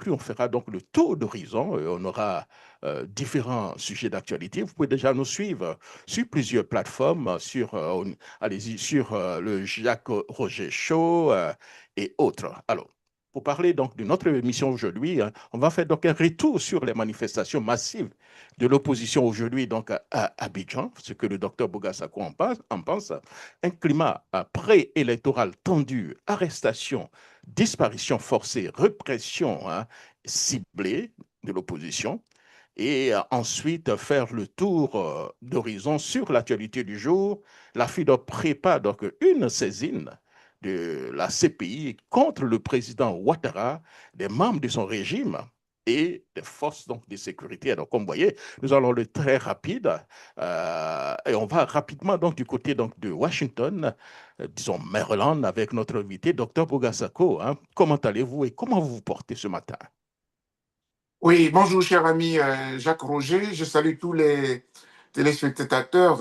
puis on fera donc le tour d'horizon. On aura différents sujets d'actualité. Vous pouvez déjà nous suivre sur plusieurs plateformes, allez-y, sur le Jacques Roger Show et autres. Alors, pour parler donc de notre émission aujourd'hui, hein, on va faire donc un retour sur les manifestations massives de l'opposition aujourd'hui donc à Abidjan, ce que le docteur Bogassako en pense. Un climat préélectoral tendu, arrestation, disparition forcée, répression hein, ciblée de l'opposition et ensuite faire le tour d'horizon sur l'actualité du jour. La FIDOP prépare donc une saisine de la CPI contre le président Ouattara, des membres de son régime et des forces donc, de sécurité. Donc, comme vous voyez, nous allons le très rapide et on va rapidement donc, du côté donc, de Washington, disons Maryland, avec notre invité, Dr Bogassako. Hein. Comment allez-vous et comment vous vous portez ce matin? Oui, bonjour cher ami Jacques Roger, je salue tous les téléspectateurs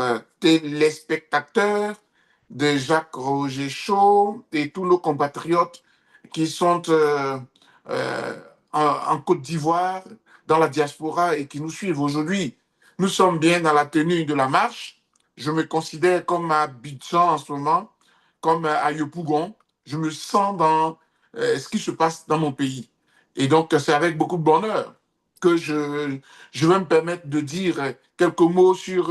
de Jacques Roger Show et tous nos compatriotes qui sont en Côte d'Ivoire, dans la diaspora et qui nous suivent aujourd'hui. Nous sommes bien dans la tenue de la marche. Je me considère comme à Abidjan en ce moment, comme à Yopougon. Je me sens dans ce qui se passe dans mon pays. Et donc, c'est avec beaucoup de bonheur que je vais me permettre de dire quelques mots sur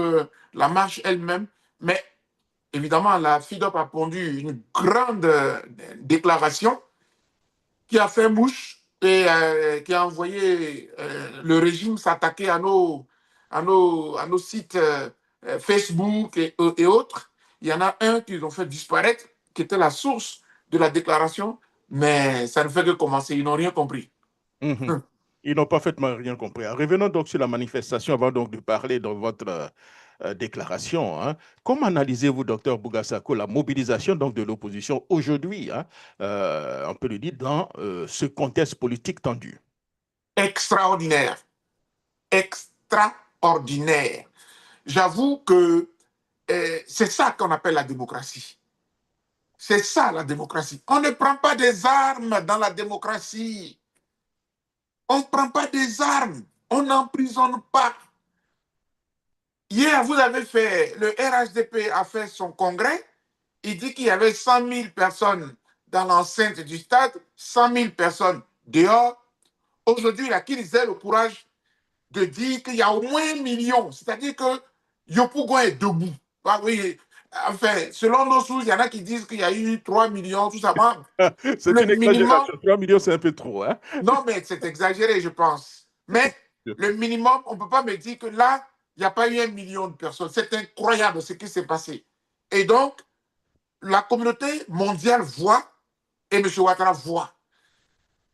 la marche elle-même. Mais évidemment, la FIDOP a pondu une grande déclaration qui a fait mouche et qui a envoyé le régime s'attaquer à nos sites Facebook et autres. Il y en a un qu'ils ont fait disparaître, qui était la source de la déclaration, mais ça ne fait que commencer. Ils n'ont rien compris. Mmh. Ils n'ont parfaitement rien compris. Revenons donc sur la manifestation avant donc de parler de votre déclaration. Hein. Comment analysez-vous, docteur Bogassako, la mobilisation donc de l'opposition aujourd'hui, hein, on peut le dire, dans ce contexte politique tendu? Extraordinaire. Extraordinaire. J'avoue que c'est ça qu'on appelle la démocratie. C'est ça la démocratie. On ne prend pas des armes dans la démocratie. On ne prend pas des armes. On n'emprisonne pas. Hier, vous avez fait, le RHDP a fait son congrès. Il dit qu'il y avait 100 000 personnes dans l'enceinte du stade, 100 000 personnes dehors. Aujourd'hui, la qu'ils aient le courage de dire qu'il y a au moins 1 million. C'est-à-dire que Yopougon est debout. Ah oui, enfin, selon nos sources, il y en a qui disent qu'il y a eu 3 millions, tout ça. C'est Le une minimum, exagération. 3 millions, c'est un peu trop. Hein? non, mais c'est exagéré, je pense. Mais le minimum, on ne peut pas me dire que là, il n'y a pas eu 1 million de personnes. C'est incroyable ce qui s'est passé. Et donc, la communauté mondiale voit et M. Ouattara voit.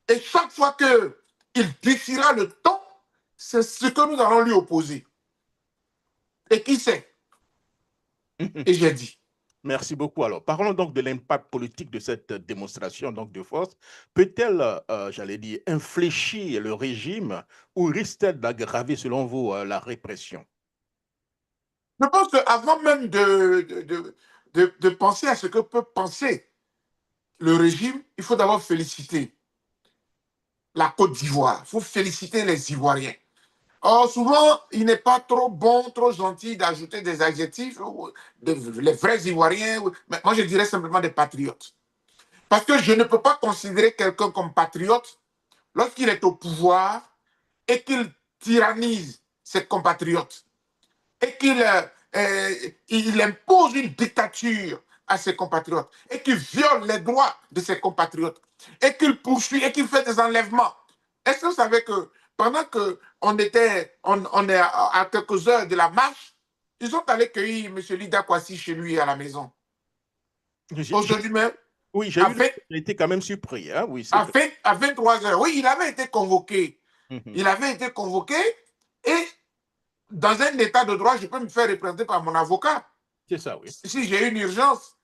Et chaque fois qu'il décidera le ton, c'est ce que nous allons lui opposer. Et qui sait? Et j'ai dit. Merci beaucoup. Alors, parlons donc de l'impact politique de cette démonstration donc, de force. Peut-elle, j'allais dire, infléchir le régime ou risque-t-elle d'aggraver, selon vous, la répression? Je pense qu'avant même de penser à ce que peut penser le régime, il faut d'abord féliciter la Côte d'Ivoire. Il faut féliciter les Ivoiriens. Or, souvent, il n'est pas trop bon, trop gentil d'ajouter des adjectifs, les vrais Ivoiriens. Mais moi, je dirais simplement des patriotes. Parce que je ne peux pas considérer quelqu'un comme patriote lorsqu'il est au pouvoir et qu'il tyrannise ses compatriotes et qu'il impose une dictature à ses compatriotes et qu'il viole les droits de ses compatriotes et qu'il poursuit et qu'il fait des enlèvements. Est-ce que vous savez que pendant qu'on on est à quelques heures de la marche, ils sont allés cueillir M. Lida Kwasi chez lui à la maison. Aujourd'hui même, Oui, j'ai été quand même surpris. Hein? Oui, c'est vrai. à 23 heures. Oui, il avait été convoqué. Mhm. Il avait été convoqué et dans un état de droit, je peux me faire représenter par mon avocat. C'est ça, oui. Si j'ai une urgence,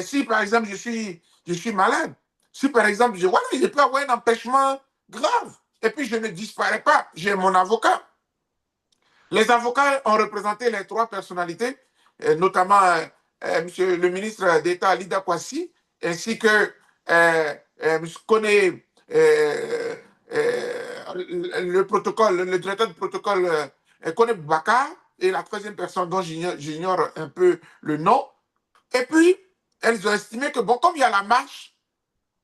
si par exemple je suis malade, si par exemple voilà, je peux avoir un empêchement grave et puis je ne disparais pas, j'ai mon avocat. Les avocats ont représenté les trois personnalités, notamment monsieur le ministre d'État Lida Kwasi, ainsi que M. Koné le protocole, le directeur du protocole Kone Boubacar, et la troisième personne dont j'ignore un peu le nom. Et puis, elles ont estimé que, bon, comme il y a la marche,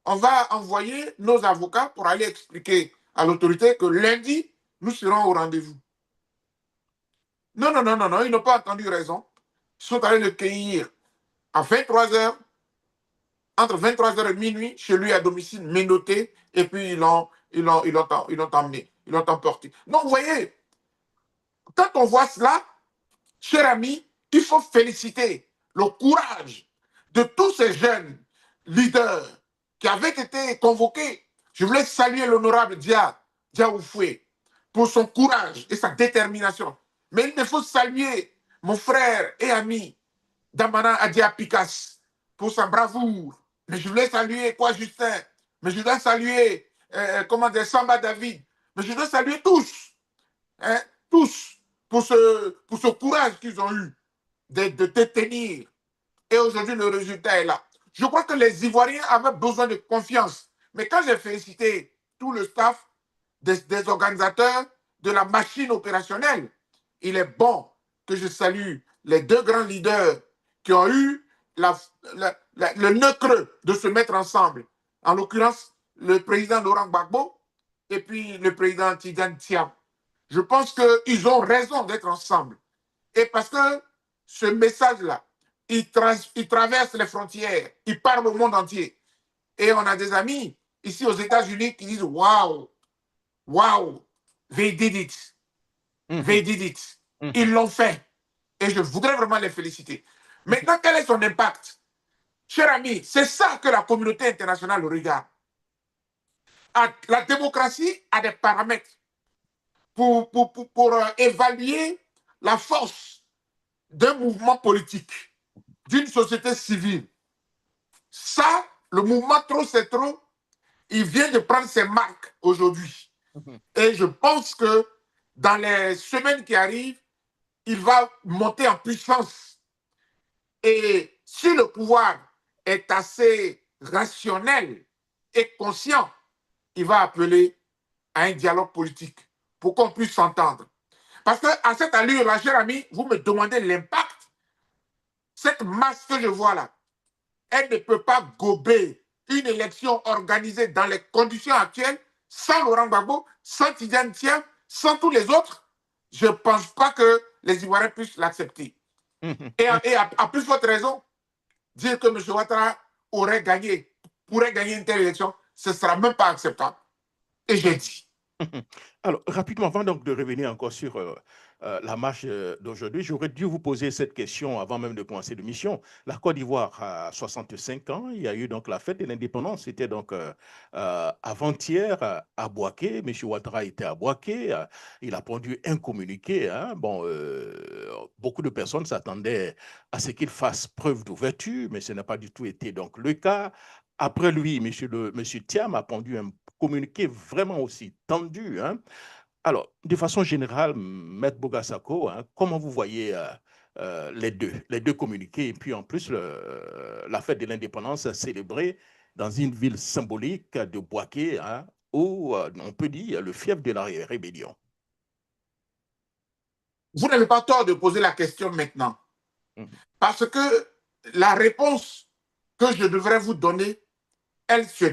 on va envoyer nos avocats pour aller expliquer à l'autorité que lundi, nous serons au rendez-vous. Non, non, non, non, non, ils n'ont pas entendu raison. Ils sont allés le cueillir à 23 heures, entre 23 heures et minuit, chez lui à domicile, menotté, et puis ils l'ont emmené, ils l'ont emporté. Donc, vous voyez, quand on voit cela, cher ami, il faut féliciter le courage de tous ces jeunes leaders qui avaient été convoqués. Je voulais saluer l'honorable Dia Oufoué pour son courage et sa détermination. Mais il me faut saluer mon frère et ami Damana Adia Pikas pour sa bravoure. Mais je voulais saluer quoi Justin. Mais je dois saluer comment dire, Samba David. Mais je dois saluer tous. Hein, tous pour ce courage qu'ils ont eu de tenir. Et aujourd'hui, le résultat est là. Je crois que les Ivoiriens avaient besoin de confiance. Mais quand j'ai félicité tout le staff des organisateurs de la machine opérationnelle, il est bon que je salue les deux grands leaders qui ont eu le nœud creux de se mettre ensemble. En l'occurrence, le président Laurent Gbagbo et puis le président Tidjane Thiam. Je pense qu'ils ont raison d'être ensemble. Et parce que ce message-là, il traverse les frontières, il parle au monde entier. Et on a des amis ici aux États-Unis qui disent Waouh, waouh, they did it. They did it. Ils l'ont fait. Et je voudrais vraiment les féliciter. Maintenant, quel est son impact? Cher ami, c'est ça que la communauté internationale regarde. La démocratie a des paramètres pour évaluer la force d'un mouvement politique, d'une société civile. Ça, le mouvement Trop c'est trop, il vient de prendre ses marques aujourd'hui. Et je pense que dans les semaines qui arrivent, il va monter en puissance. Et si le pouvoir est assez rationnel et conscient, il va appeler à un dialogue politique pour qu'on puisse s'entendre. Parce qu'à cette allure-là, cher ami, vous me demandez l'impact. Cette masse que je vois là, elle ne peut pas gober une élection organisée dans les conditions actuelles, sans Laurent Gbagbo, sans Tidjane Thiam, sans tous les autres. Je ne pense pas que les Ivoiriens puissent l'accepter. Et à plus forte raison, dire que M. Ouattara pourrait gagner une telle élection, ce ne sera même pas acceptable. Et j'ai dit. Alors, rapidement, avant donc de revenir encore sur la marche d'aujourd'hui, j'aurais dû vous poser cette question avant même de commencer l'émission. La Côte d'Ivoire a 65 ans. Il y a eu donc la fête de l'indépendance. C'était donc avant-hier à Bouaké. M. Ouattara était à Bouaké. Il a pondu un communiqué. Hein. Bon, beaucoup de personnes s'attendaient à ce qu'il fasse preuve d'ouverture, mais ce n'a pas du tout été donc le cas. Après lui, M. Thiam a pondu un communiqué vraiment aussi tendu. Hein. Alors, de façon générale, Maître Bogassako, hein, comment vous voyez les deux communiqués et puis en plus la fête de l'indépendance célébrée dans une ville symbolique de Bouaké, hein, où on peut dire le fief de la rébellion. Vous n'avez pas tort de poser la question maintenant. Parce que la réponse que je devrais vous donner, elle se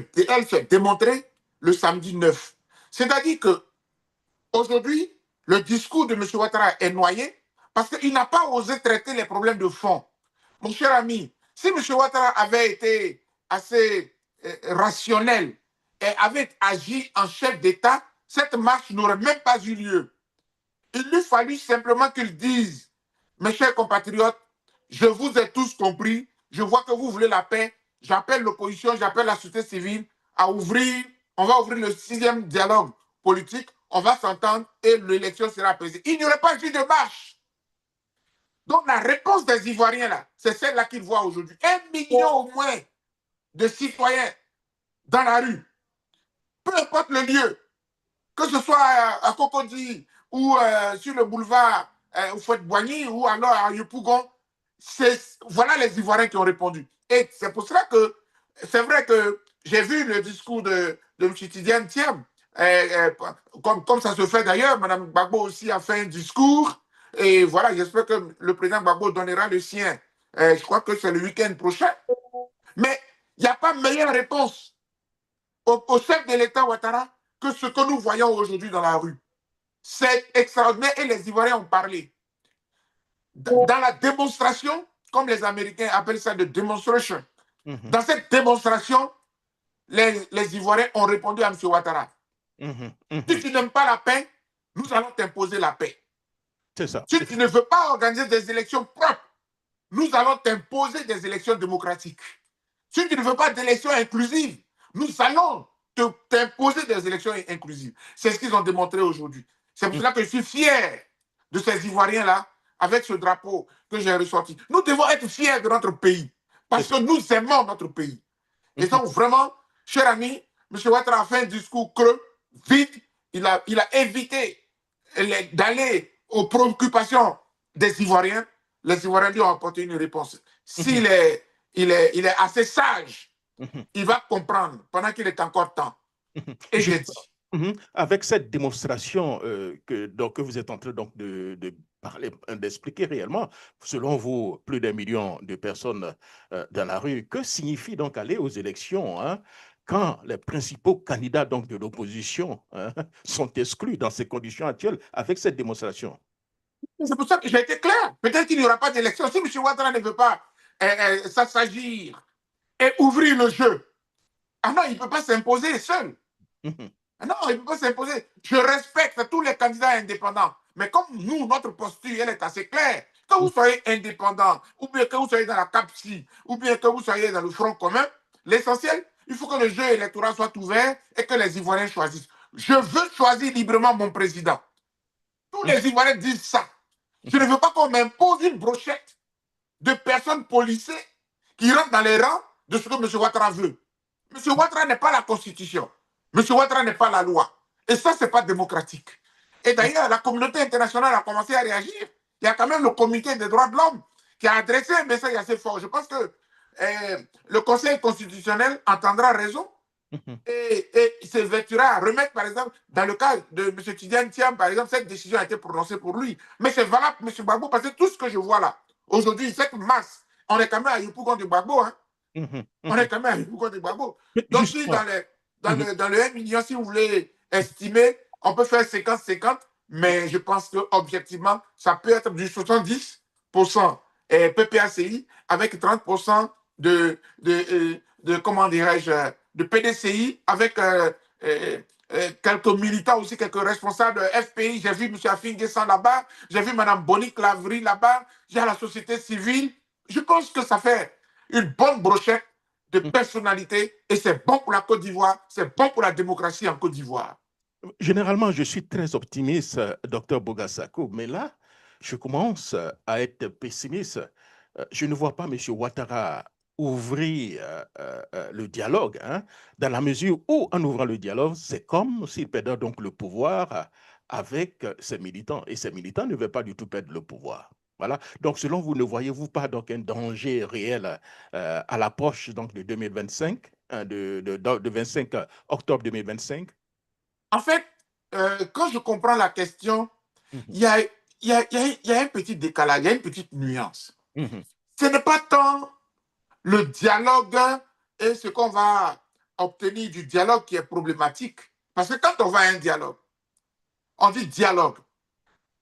démontrait le samedi 9. C'est-à-dire que aujourd'hui, le discours de M. Ouattara est noyé parce qu'il n'a pas osé traiter les problèmes de fond. Mon cher ami, si M. Ouattara avait été assez rationnel et avait agi en chef d'État, cette marche n'aurait même pas eu lieu. Il lui fallut simplement qu'il dise, mes chers compatriotes, je vous ai tous compris, je vois que vous voulez la paix, j'appelle l'opposition, j'appelle la société civile à ouvrir, on va ouvrir le 6e dialogue politique, on va s'entendre et l'élection sera apaisée. Il n'y aurait pas eu de marche. Donc la réponse des Ivoiriens, là, c'est celle-là qu'ils voient aujourd'hui. 1 million au moins de citoyens dans la rue, peu importe le lieu, que ce soit à Cocody ou sur le boulevard au Fouette-Boigny ou alors à Yopougon, voilà les Ivoiriens qui ont répondu. Et c'est pour cela que c'est vrai que j'ai vu le discours de M. Tidjane Thiam comme ça se fait d'ailleurs. Mme Gbagbo aussi a fait un discours. Et voilà, j'espère que le président Gbagbo donnera le sien. Je crois que c'est le week-end prochain. Mais il n'y a pas meilleure réponse au chef de l'État Ouattara que ce que nous voyons aujourd'hui dans la rue. C'est extraordinaire et les Ivoiriens ont parlé. Dans la démonstration, comme les Américains appellent ça de demonstration, dans cette démonstration, les Ivoiriens ont répondu à M. Ouattara. Si tu n'aimes pas la paix, nous allons t'imposer la paix. C'est ça. Si tu ne veux pas organiser des élections propres, nous allons t'imposer des élections démocratiques. Si tu ne veux pas d'élections inclusives, nous allons t'imposer des élections inclusives. C'est ce qu'ils ont démontré aujourd'hui. C'est pour cela que je suis fier de ces Ivoiriens-là avec ce drapeau que j'ai ressorti. Nous devons être fiers de notre pays parce que nous aimons notre pays. Et donc vraiment, cher ami, M. Ouattara a fait un discours creux, vide. Il a évité d'aller aux préoccupations des Ivoiriens. Les Ivoiriens lui ont apporté une réponse. S'il est assez sage, il va comprendre pendant qu'il est encore temps. Et j'ai dit. Avec cette démonstration que vous êtes en train donc de parler, d'expliquer réellement, selon vous, plus d'1 million de personnes dans la rue, que signifie donc aller aux élections quand les principaux candidats donc de l'opposition sont exclus dans ces conditions actuelles avec cette démonstration? C'est pour ça que j'ai été clair. Peut-être qu'il n'y aura pas d'élection. Si M. Ouattara ne veut pas s'assagir et ouvrir le jeu, ah non, il ne peut pas s'imposer seul. Ah non, il ne peut pas s'imposer. Je respecte tous les candidats indépendants. Mais comme nous, notre posture, elle est assez claire. Que vous soyez indépendant, ou bien que vous soyez dans la CAPSI, ou bien que vous soyez dans le Front commun, l'essentiel, il faut que le jeu électoral soit ouvert et que les Ivoiriens choisissent. Je veux choisir librement mon président. Tous les Ivoiriens disent ça. Je ne veux pas qu'on m'impose une brochette de personnes policées qui rentrent dans les rangs de ce que M. Ouattara veut. M. Ouattara n'est pas la Constitution. M. Ouattara n'est pas la loi. Et ça, ce n'est pas démocratique. Et d'ailleurs, la communauté internationale a commencé à réagir. Il y a quand même le comité des droits de l'homme qui a adressé un message assez fort. Je pense que le Conseil constitutionnel entendra raison et se vêtira à remettre, par exemple, dans le cas de M. Tidiane Thiam, par exemple, cette décision a été prononcée pour lui. Mais c'est valable pour M. Gbagbo parce que tout ce que je vois là, aujourd'hui, cette masse, on est quand même à Yopougon de Gbagbo. Hein? On est quand même à Yopougon de Gbagbo. Donc, si dans le 1 million, si vous voulez estimer, on peut faire 50-50, mais je pense qu'objectivement, ça peut être du 70% PPACI avec 30% de comment dirais-je, de PDCI avec quelques militants aussi, quelques responsables FPI. J'ai vu M. Afinguessan là-bas, j'ai vu Mme Bonnie Clavry là-bas, j'ai la société civile. Je pense que ça fait une bonne brochette de personnalité et c'est bon pour la Côte d'Ivoire, c'est bon pour la démocratie en Côte d'Ivoire. Généralement, je suis très optimiste, Dr Bogassako, mais là, je commence à être pessimiste. Je ne vois pas M. Ouattara ouvrir le dialogue, dans la mesure où, en ouvrant le dialogue, c'est comme s'il perdait donc le pouvoir avec ses militants. Et ses militants ne veulent pas du tout perdre le pouvoir. Voilà. Donc, selon vous, ne voyez-vous pas donc un danger réel à l'approche donc de 2025, de 25 octobre 2025? En fait, quand je comprends la question, il y a un petit décalage, il y a une petite nuance. Ce n'est pas tant le dialogue et ce qu'on va obtenir du dialogue qui est problématique. Parce que quand on va à un dialogue, on dit dialogue.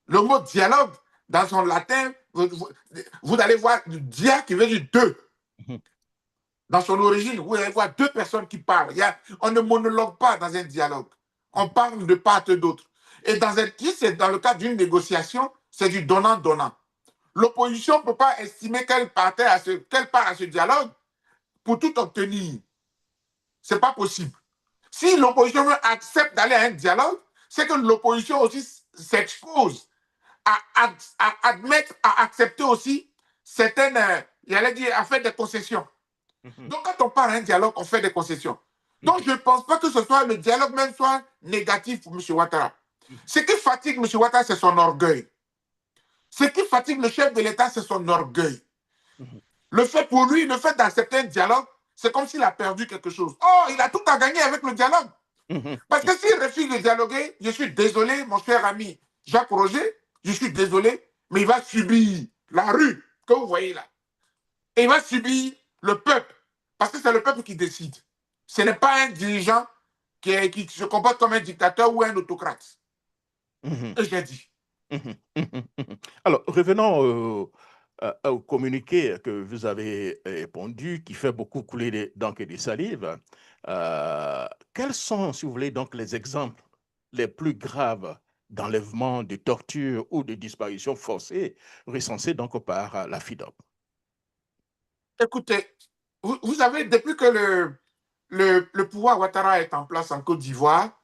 Le mot dialogue, dans son latin, vous allez voir dia qui veut dire deux. Dans son origine, vous allez voir deux personnes qui parlent. On ne monologue pas dans un dialogue. On parle de part et d'autre. Et dans le cadre d'une négociation, c'est du donnant-donnant. L'opposition ne peut pas estimer qu'elle part à ce dialogue pour tout obtenir. Ce n'est pas possible. Si l'opposition accepte d'aller à un dialogue, c'est que l'opposition aussi s'expose à admettre, à accepter aussi certaines, à faire des concessions. Donc, quand on part à un dialogue, on fait des concessions. Donc, je ne pense pas que ce soit le dialogue même soit négatif pour M. Ouattara. Ce qui fatigue M. Ouattara, c'est son orgueil. Ce qui fatigue le chef de l'État, c'est son orgueil. Le fait d'accepter un dialogue, c'est comme s'il a perdu quelque chose. Oh, il a tout à gagner avec le dialogue. Mhm. Parce que s'il refuse de dialoguer, je suis désolé, mon cher ami Jacques Roger, je suis désolé, mais il va subir la rue que vous voyez là. Et il va subir le peuple, parce que c'est le peuple qui décide. Ce n'est pas un dirigeant qui se comporte comme un dictateur ou un autocrate. Mhm. Et j'ai dit. Mhm. Mhm. Mhm. Alors, revenons au communiqué que vous avez répondu, qui fait beaucoup couler d'encre et de salive. Quels sont, si vous voulez, donc les exemples les plus graves d'enlèvement, de torture ou de disparition forcée recensés donc par la FIDOP? Écoutez, vous savez, depuis que le pouvoir Ouattara est en place en Côte d'Ivoire,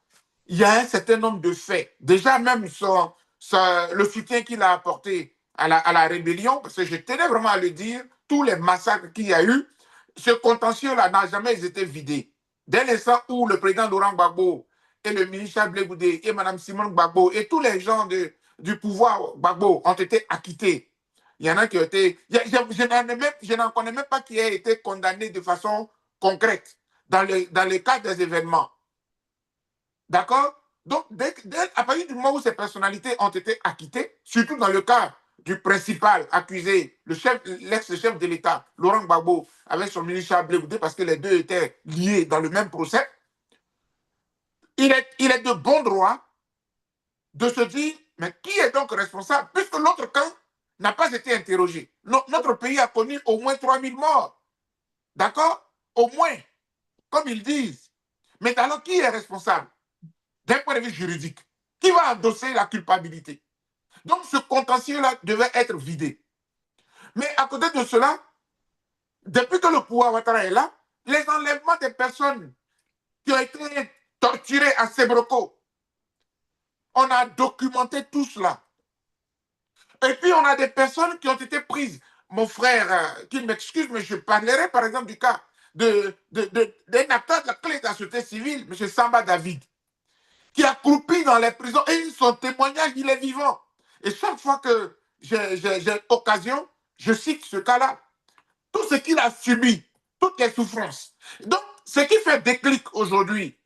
il y a un certain nombre de faits. Déjà, même le soutien qu'il a apporté à la rébellion, parce que je tenais vraiment à le dire, tous les massacres qu'il y a eu, ce contentieux-là n'a jamais été vidé. Dès l'instant où le président Laurent Gbagbo et le ministre Chablé Goudé et Mme Simone Gbagbo et tous les gens du pouvoir Gbagbo ont été acquittés, il y en a qui ont été. Je n'en connais même pas qui a été condamné de façon concrète dans le cadre des événements. D'accord? Donc, à partir du moment où ces personnalités ont été acquittées, surtout dans le cas du principal accusé, l'ex-chef de l'État, Laurent Gbagbo, avec son ministre Chablé Goudé, parce que les deux étaient liés dans le même procès, il est de bon droit de se dire, mais qui est donc responsable? Puisque l'autre camp n'a pas été interrogé. Notre pays a connu au moins 3000 morts. D'accord? Au moins, comme ils disent. Mais alors, qui est responsable d'un point de vue juridique? Qui va endosser la culpabilité? Donc, ce contentieux-là devait être vidé. Mais à côté de cela, depuis que le pouvoir Ouattara est là, les enlèvements des personnes qui ont été torturées à Sebroko, on a documenté tout cela. Et puis, on a des personnes qui ont été prises. Mon frère, qui m'excuse, mais je parlerai par exemple du cas d'un acteur de la clé de la société civile, M. Samba David, qui a croupi dans les prisons et son témoignage, il est vivant. Et chaque fois que j'ai occasion, je cite ce cas-là. Tout ce qu'il a subi, toutes les souffrances. Donc, ce qui fait déclic aujourd'hui,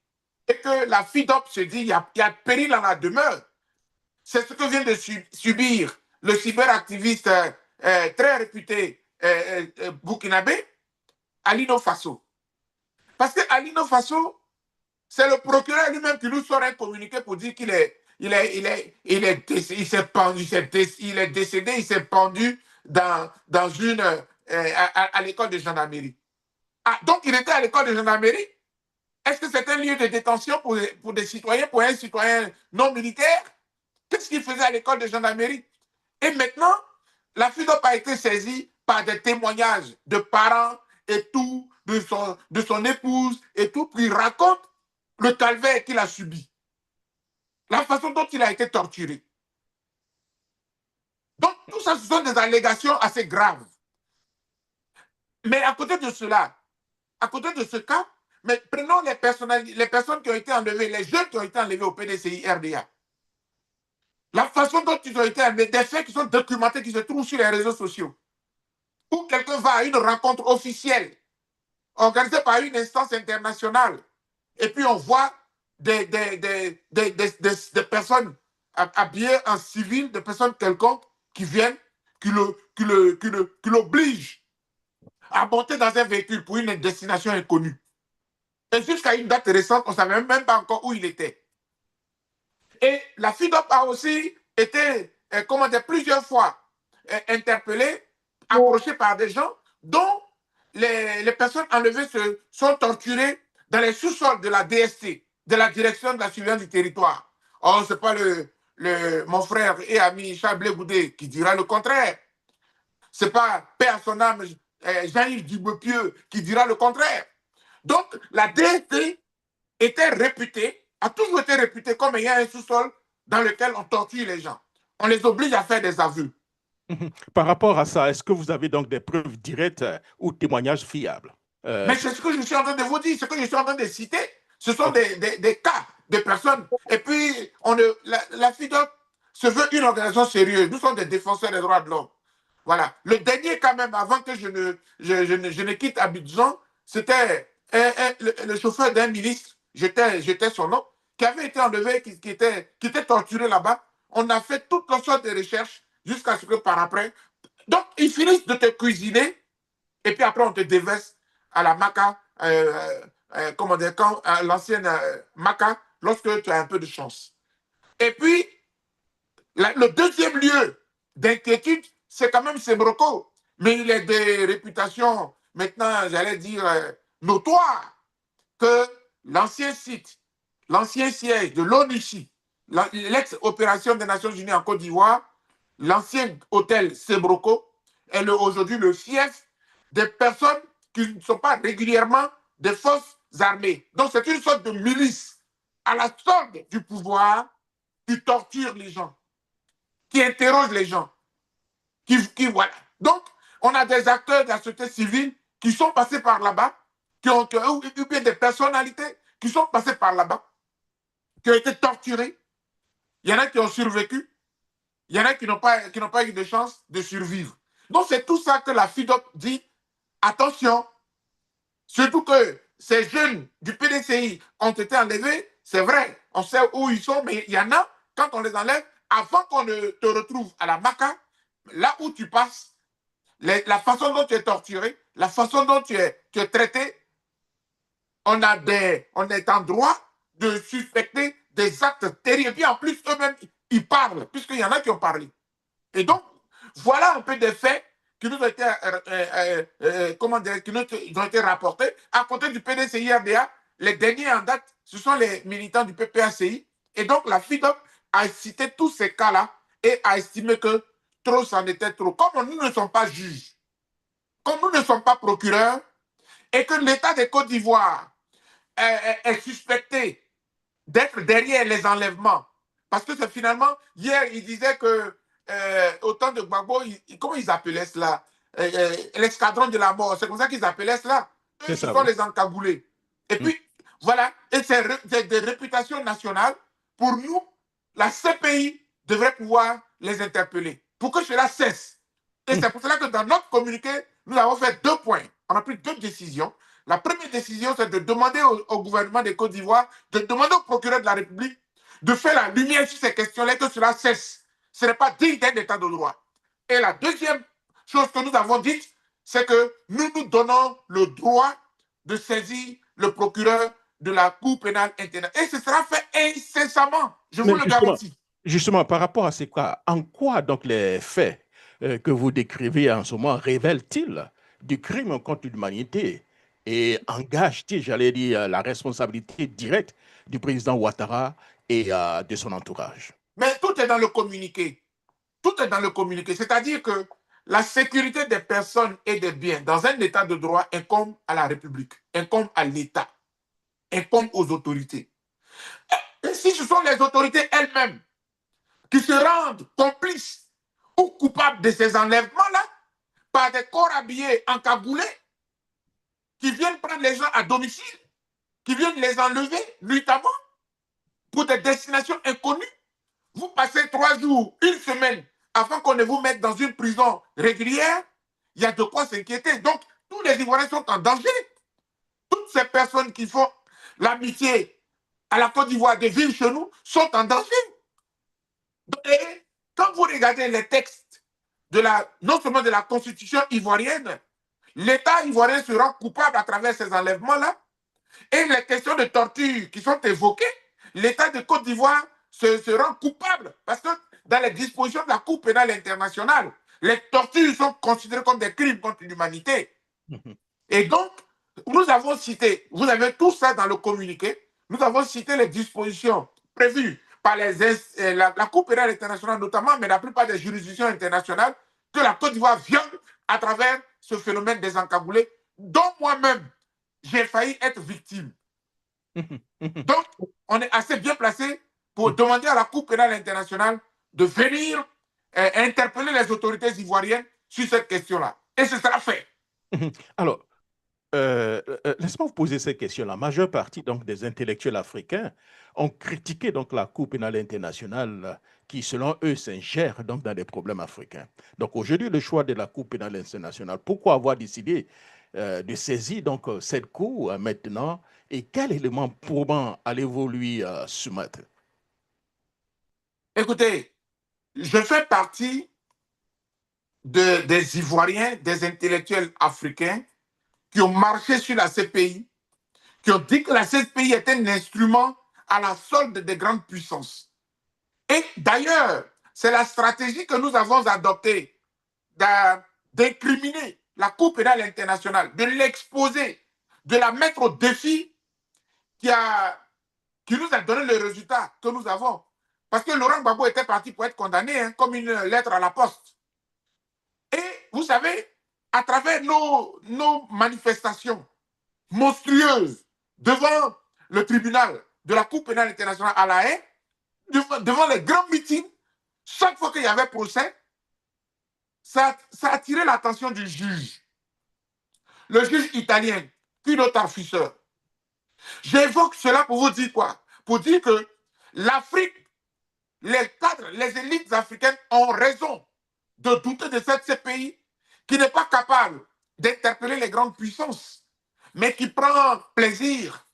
et que la FIDOP se dit, il y a péril en la demeure, c'est ce que vient de subir le cyberactiviste très réputé burkinabé, Alino Faso. Parce que Alino Faso, c'est le procureur lui-même qui nous sort un communiqué pour dire qu'il est, il est décédé, il s'est pendu dans à l'école de gendarmerie. Ah, donc il était à l'école de gendarmerie. Est-ce que c'est un lieu de détention pour des citoyens, pour un citoyen non militaire? Qu'est-ce qu'il faisait à l'école de gendarmerie? Et maintenant, la FIDOP a été saisie par des témoignages de parents et tout, de son épouse et tout, qui raconte le calvaire qu'il a subi, la façon dont il a été torturé. Donc, tout ça, ce sont des allégations assez graves. Mais à côté de cela, à côté de ce cas, mais prenons les personnes qui ont été enlevées, les jeunes qui ont été enlevés au PDCI RDA. La façon dont ils ont été enlevés, des faits qui sont documentés, qui se trouvent sur les réseaux sociaux. Où quelqu'un va à une rencontre officielle, organisée par une instance internationale, et puis on voit des personnes habillées en civil, des personnes quelconques qui viennent, qui l'obligent à monter dans un véhicule pour une destination inconnue. Et jusqu'à une date récente, on ne savait même pas encore où il était. Et la FIDOP a aussi été, comment dire, plusieurs fois interpellée, approchée par des gens dont les personnes enlevées sont torturées dans les sous-sols de la DST, de la Direction de la surveillance du territoire. Or, ce n'est pas mon frère et ami Chablé Goudé qui dira le contraire. Ce n'est pas père son âme Jean-Yves Dubopieux qui dira le contraire. Donc, la DST était réputée, a toujours été réputée comme ayant un sous-sol dans lequel on torture les gens. On les oblige à faire des aveux. Par rapport à ça, est-ce que vous avez donc des preuves directes ou témoignages fiables? Mais c'est ce que je suis en train de vous dire, ce que je suis en train de citer. Ce sont Ok. des cas de personnes. Et puis, la FIDOP se veut une organisation sérieuse. Nous sommes des défenseurs des droits de l'homme. Voilà. Le dernier, quand même, avant que je ne quitte Abidjan, c'était le chauffeur d'un ministre j'étais son nom, qui avait été enlevé, qui était torturé là-bas. On a fait toutes sortes de recherches jusqu'à ce que par après. Donc, ils finissent de te cuisiner et puis après, on te déverse à la maca, comment dire, l'ancienne maca, lorsque tu as un peu de chance. Et puis, le deuxième lieu d'inquiétude, c'est quand même Sebroko. Mais il est de réputation, maintenant, j'allais dire, notoire, que l'ancien site, l'ancien siège de l'ONUCI, l'ex-opération des Nations Unies en Côte d'Ivoire, l'ancien hôtel Sebroko, est aujourd'hui le fief des personnes qui ne sont pas régulièrement des forces armées. Donc c'est une sorte de milice à la solde du pouvoir qui torture les gens, qui interroge les gens, voilà. Donc, on a des acteurs de la société civile qui sont passés par là-bas, ou bien des personnalités qui sont passées par là-bas, qui ont été torturés. Il y en a qui ont survécu. Il y en a qui n'ont pas eu de chance de survivre. Donc, c'est tout ça que la FIDOC dit. Attention, surtout que ces jeunes du PDCI ont été enlevés. C'est vrai, on sait où ils sont, mais il y en a, quand on les enlève, avant qu'on ne te retrouve à la MACA, là où tu passes, la façon dont tu es torturé, la façon dont tu es traité, on est en droit de suspecter des actes terribles. Et puis en plus, eux-mêmes, ils parlent, puisqu'il y en a qui ont parlé. Et donc, voilà un peu des faits qui nous ont été, comment dire, qui nous ont été rapportés. À côté du PDCI-RDA, les derniers en date, ce sont les militants du PPACI. Et donc, la FIDOC a cité tous ces cas-là et a estimé que trop, c'en était trop. Comme nous ne sommes pas juges, comme nous ne sommes pas procureurs, et que l'État de Côte d'Ivoire est suspecté d'être derrière les enlèvements. Parce que c'est finalement, hier, il disait que au temps de Gbagbo, comment ils appelaient cela l'escadron de la mort, c'est comme ça qu'ils appelaient cela. Eux, ce sont les encagoulés. Et puis, voilà, et c'est des réputations nationales. Pour nous, la CPI devrait pouvoir les interpeller pour que cela cesse. Et c'est pour cela que dans notre communiqué, nous avons fait 2 points. On a pris 2 décisions. La première décision, c'est de demander au gouvernement de Côte d'Ivoire, de demander au procureur de la République de faire la lumière sur ces questions-là et que cela cesse. Ce n'est pas digne d'un état de droit. Et la deuxième chose que nous avons dite, c'est que nous nous donnons le droit de saisir le procureur de la Cour pénale internationale. Et ce sera fait incessamment, je vous le garantis. Justement, par rapport à ces cas, en quoi donc les faits que vous décrivez en ce moment révèlent-ils du crime contre l'humanité et engagent-ils, j'allais dire, la responsabilité directe du président Ouattara et de son entourage? Mais tout est dans le communiqué. Tout est dans le communiqué. C'est-à-dire que la sécurité des personnes et des biens dans un état de droit incombe à la République, incombe à l'État, incombe aux autorités. Et si ce sont les autorités elles-mêmes qui se rendent complices ou coupables de ces enlèvements-là par des corps habillés encagoulés qui viennent prendre les gens à domicile, qui viennent les enlever nuitamment pour des destinations inconnues, vous passez 3 jours, 1 semaine avant qu'on ne vous mette dans une prison régulière, il y a de quoi s'inquiéter. Donc, tous les Ivoiriens sont en danger. Toutes ces personnes qui font l'amitié à la Côte d'Ivoire, des villes chez nous, sont en danger. Et quand vous regardez les textes non seulement de la Constitution ivoirienne, l'État ivoirien se rend coupable à travers ces enlèvements-là. Et les questions de torture qui sont évoquées, l'État de Côte d'Ivoire se rend coupable parce que dans les dispositions de la Cour pénale internationale, les tortures sont considérées comme des crimes contre l'humanité. Et donc, nous avons cité, vous avez tout ça dans le communiqué, nous avons cité les dispositions prévues par la Cour pénale internationale notamment, mais la plupart des juridictions internationales, que la Côte d'Ivoire viole à travers ce phénomène des encagoulés, dont moi-même, j'ai failli être victime. Donc, on est assez bien placé pour demander à la Cour pénale internationale de venir interpeller les autorités ivoiriennes sur cette question-là. Et ce sera fait. Alors, laisse-moi vous poser cette question. La majeure partie donc, des intellectuels africains ont critiqué donc, la Cour pénale internationale qui, selon eux, s'ingère donc, dans les problèmes africains. Donc aujourd'hui, le choix de la Cour pénale internationale, pourquoi avoir décidé de saisir donc cette cour maintenant et quel élément probant allez-vous lui soumettre? Écoutez, je fais partie des Ivoiriens, des intellectuels africains qui ont marché sur la CPI, qui ont dit que la CPI est un instrument à la solde des grandes puissances. Et d'ailleurs, c'est la stratégie que nous avons adoptée d'incriminer la Cour pénale internationale, de l'exposer, de la mettre au défi qui, qui nous a donné le résultat que nous avons. Parce que Laurent Gbagbo était parti pour être condamné comme une lettre à la poste. Et vous savez, à travers nos manifestations monstrueuses devant le tribunal de la Cour pénale internationale à La Haye, devant les grands meetings, chaque fois qu'il y avait procès, ça attirait l'attention du juge. Le juge italien, puis notre afficheur. J'évoque cela pour vous dire quoi? Pour dire que l'Afrique, les cadres, les élites africaines ont raison de douter de cette CPI qui n'est pas capable d'interpeller les grandes puissances, mais qui prend plaisir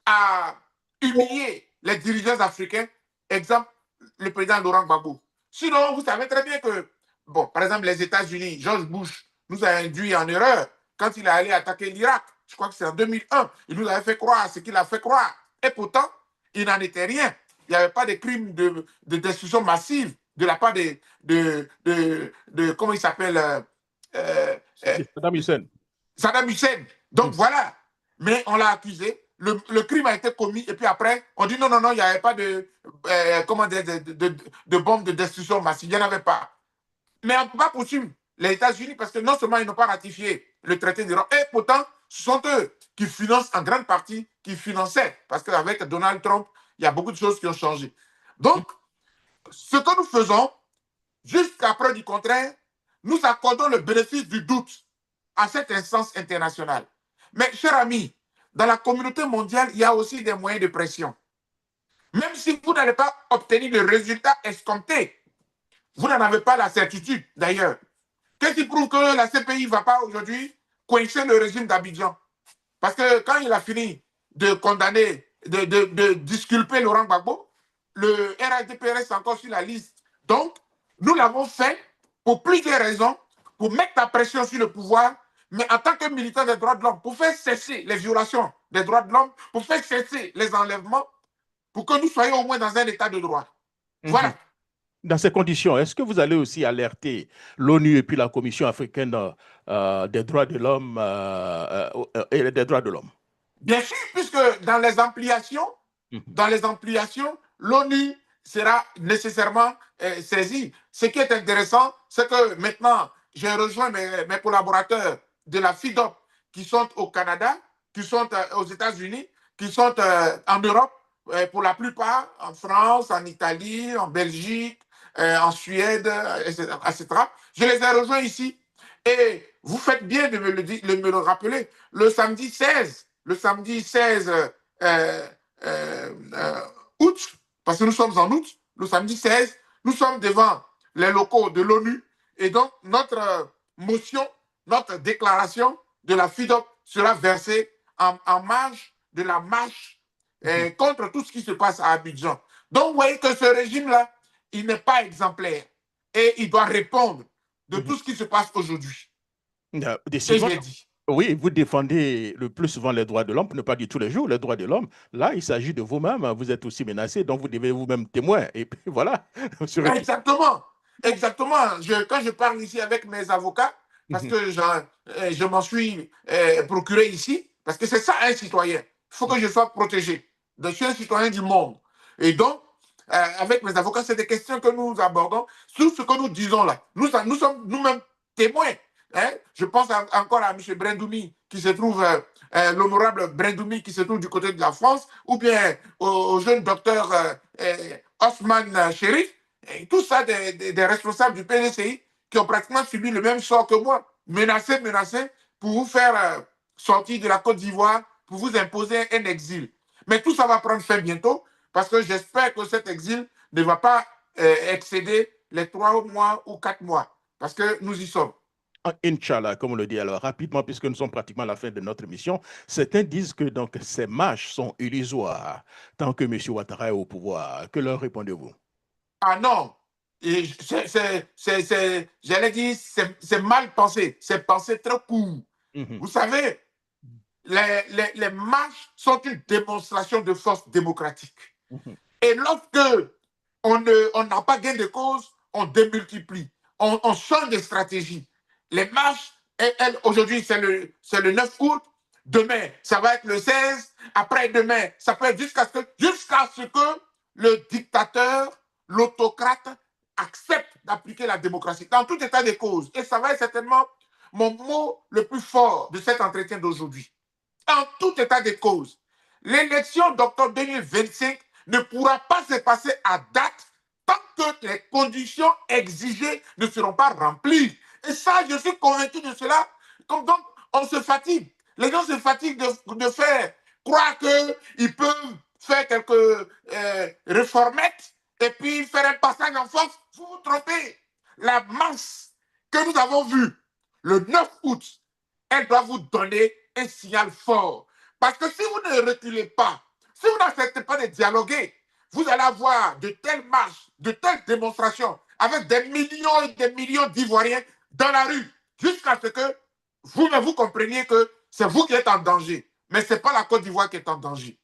à humilier les dirigeants africains. Exemple, le président Laurent Gbagbo. Sinon, vous savez très bien que, bon, par exemple, les États-Unis, George Bush nous a induit en erreur quand il est allé attaquer l'Irak. Je crois que c'est en 2001. Il nous avait fait croire ce qu'il a fait croire. Et pourtant, il n'en était rien. Il n'y avait pas de crimes de destruction massive de la part comment il s'appelle Saddam Hussein. Saddam Hussein. Donc voilà. Mais on l'a accusé. Le crime a été commis et puis après, on dit non, non, non, il n'y avait pas de bombes de destruction massive. Il n'y en avait pas. Mais on ne peut pas poursuivre les États-Unis parce que non seulement ils n'ont pas ratifié le traité d'Iran, et pourtant, ce sont eux qui financent en grande partie, qui finançaient. Parce qu'avec Donald Trump, il y a beaucoup de choses qui ont changé. Donc, ce que nous faisons, jusqu'à preuve du contraire, nous accordons le bénéfice du doute à cette instance internationale. Mais, chers amis, dans la communauté mondiale, il y a aussi des moyens de pression. Même si vous n'allez pas obtenir le résultat escompté, vous n'en avez pas la certitude, d'ailleurs. Qu'est-ce qui prouve que la CPI ne va pas aujourd'hui coincer le régime d'Abidjan? Parce que quand il a fini de condamner, de disculper Laurent Gbagbo, le RHDP reste encore sur la liste. Donc, nous l'avons fait pour plusieurs raisons, pour mettre la pression sur le pouvoir, mais en tant que militant des droits de l'homme, pour faire cesser les violations des droits de l'homme, pour faire cesser les enlèvements, pour que nous soyons au moins dans un état de droit. Voilà. Dans ces conditions, est-ce que vous allez aussi alerter l'ONU et puis la Commission africaine des droits de l'homme et des droits de l'homme? Bien sûr, puisque dans les ampliations, l'ONU sera nécessairement saisie. Ce qui est intéressant, c'est que maintenant, j'ai rejoint mes collaborateurs de la FIDOP qui sont au Canada, qui sont aux États-Unis, qui sont en Europe, pour la plupart, en France, en Italie, en Belgique, en Suède, etc. Je les ai rejoints ici. Et vous faites bien de me le rappeler. Le samedi 16 août, parce que nous sommes en août, le samedi 16, nous sommes devant les locaux de l'ONU et donc notre motion, notre déclaration de la FIDOP sera versée en marge de la marche contre tout ce qui se passe à Abidjan. Donc vous voyez que ce régime-là, il n'est pas exemplaire et il doit répondre de tout ce qui se passe aujourd'hui. Et je l'ai dit. Oui, vous défendez le plus souvent les droits de l'homme, pour ne pas dire tous les jours les droits de l'homme. Là, il s'agit de vous-même, vous êtes aussi menacé, donc vous devez vous-même témoin. Et puis voilà. Exactement. Exactement. Quand je parle ici avec mes avocats, parce que je m'en suis procuré ici, parce que c'est ça un citoyen. Il faut que je sois protégé. Je suis un citoyen du monde. Et donc, avec mes avocats, c'est des questions que nous abordons sur ce que nous disons là. Nous sommes nous-mêmes témoins. Hein? Je pense encore à M. Brendoumi, qui se trouve, l'honorable Brendoumi, qui se trouve du côté de la France, ou bien au jeune docteur Osman Sherif, et tout ça des responsables du PDCI qui ont pratiquement subi le même sort que moi, menacés pour vous faire sortir de la Côte d'Ivoire, pour vous imposer un exil. Mais tout ça va prendre fin bientôt, parce que j'espère que cet exil ne va pas excéder les 3 mois ou 4 mois, parce que nous y sommes. Inch'Allah, comme on le dit alors rapidement, puisque nous sommes pratiquement à la fin de notre mission, certains disent que donc ces marches sont illusoires tant que M. Ouattara est au pouvoir. Que leur répondez-vous? Ah non, j'allais dire, c'est mal pensé, c'est pensé très court. Mhm, Vous savez, les marches sont une démonstration de force démocratique. mhm, Et lorsque on n'a pas gain de cause, on démultiplie, on change de stratégie. Les marches, aujourd'hui, c'est le 9 août, demain, ça va être le 16, après-demain, ça peut être jusqu'à ce que le dictateur, l'autocrate accepte d'appliquer la démocratie dans tout état de cause. Et ça va être certainement mon mot le plus fort de cet entretien d'aujourd'hui. En tout état de cause, l'élection d'octobre 2025 ne pourra pas se passer à date tant que les conditions exigées ne seront pas remplies. Et ça, je suis convaincu de cela. Donc, on se fatigue. Les gens se fatiguent de faire croire qu'ils peuvent faire quelques réformettes et puis faire un passage en force. Vous vous trompez. La masse que nous avons vue le 9 août, elle doit vous donner un signal fort. Parce que si vous ne reculez pas, si vous n'acceptez pas de dialoguer, vous allez avoir de telles marches, de telles démonstrations, avec des millions et des millions d'Ivoiriens dans la rue, jusqu'à ce que vous-même vous compreniez que c'est vous qui êtes en danger. Mais ce n'est pas la Côte d'Ivoire qui est en danger.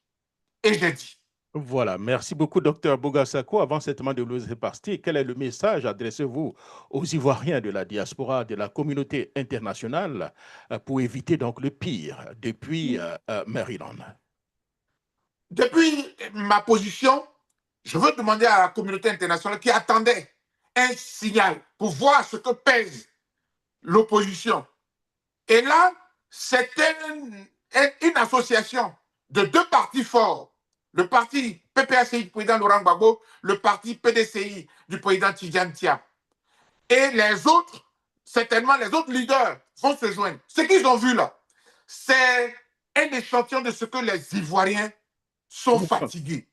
Et j'ai dit. Voilà, merci beaucoup, docteur Bogassako. Avant certainement de vous repartir, quel est le message adressez-vous aux Ivoiriens de la diaspora, de la communauté internationale, pour éviter donc le pire depuis Maryland? Depuis ma position, je veux demander à la communauté internationale qui attendait un signal pour voir ce que pèse l'opposition. Et là, c'était une association de deux partis forts. Le parti PPACI du président Laurent Gbagbo, le parti PDCI du président Tidjane Tia. Et les autres, certainement les autres leaders vont se joindre. Ce qu'ils ont vu là, c'est un échantillon de ce que les Ivoiriens sont fatigués.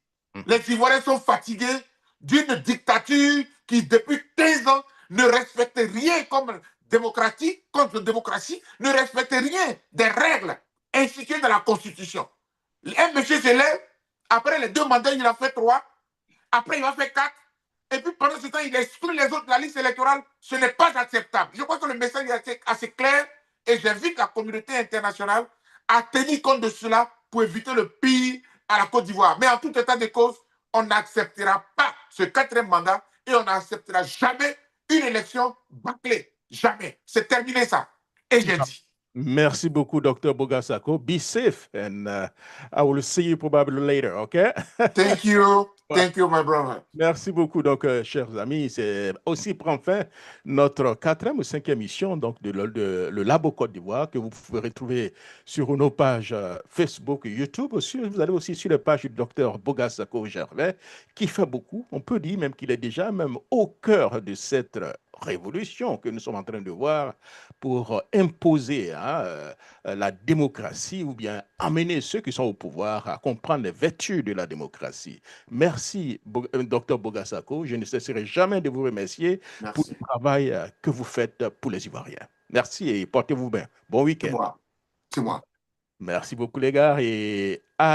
Les Ivoiriens sont fatigués d'une dictature qui, depuis 15 ans, ne respecte rien comme démocratie, contre démocratie, ne respecte rien des règles instituées dans la Constitution. Un monsieur se lève, après les 2 mandats, il a fait 3, après il va faire 4, et puis pendant ce temps, il exclut les autres de la liste électorale. Ce n'est pas acceptable. Je crois que le message est assez clair, et j'invite la communauté internationale à tenir compte de cela pour éviter le pire à la Côte d'Ivoire. Mais en tout état de cause, on n'acceptera pas ce 4e mandat et on n'acceptera jamais une élection bâclée. Jamais. C'est terminé ça. Et j'ai dit. Merci beaucoup, Dr. Bogassako. Be safe, and I will see you probably later, okay? Thank you. Thank you, my brother. Merci beaucoup, donc, chers amis. C'est aussi prend fin notre 4e ou 5e émission donc, de le Labo Côte d'Ivoire que vous pouvez retrouver sur nos pages Facebook et YouTube. Aussi, vous allez aussi sur la page du docteur Bogassako Gervais, qui fait beaucoup. On peut dire même qu'il est déjà même au cœur de cette révolution que nous sommes en train de voir pour imposer la démocratie ou bien amener ceux qui sont au pouvoir à comprendre les vertus de la démocratie. Merci, Dr. Bogassako. Je ne cesserai jamais de vous remercier pour le travail que vous faites pour les Ivoiriens. Merci et portez-vous bien. Bon C'est week-end. moi. C'est moi. Merci beaucoup, les gars, et à